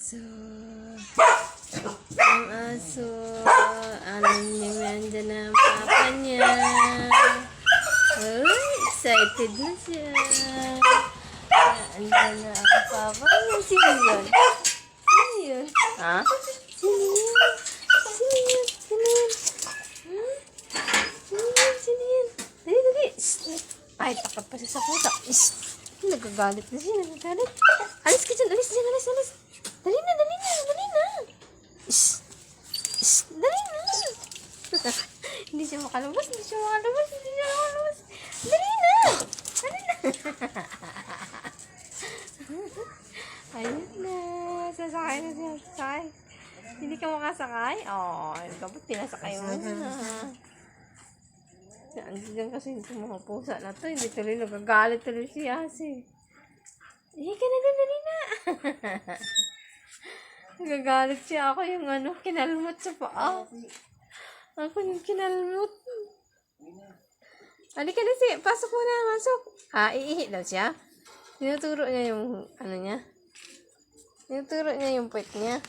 aso. Ang aso. Alam niya nandyan na ang papa niya. Uy, excited na siya. Andyan na ang papa niya. Sino yun? Sino yun? Ha? Sino yun? Sino yun? Sino yun? Hmm? Sino yun? Sino yun? Dali, dali. Ay, takot pa siya sa pusa. Nagagalit na siya. Nagagalit. Alis ka dyan. Alis dyan. Alis, alis. Dali na, dali na. Dali na. Dali na. Hindi siya makalabas. Hindi siya makalabas. Hindi siya makalabas. Dali na. Dali na. Ayun na. Sasakay na siya. Sasakay. Hindi ka makasakay? Oo. Kapag pinasakay mo na. Andiyan kasi yung mga pusa na to. Hindi tuloy nagagalit tuloy si Asi. Ka na din, dali na. Nagagalit siya. Ako yung kinalmot sa paa. Ako yung kinalmot. Halika na siya. Pasok mo na. Masok. Iihi daw siya. Tinuturo niya yung niya. Tinuturo niya yung puwet niya.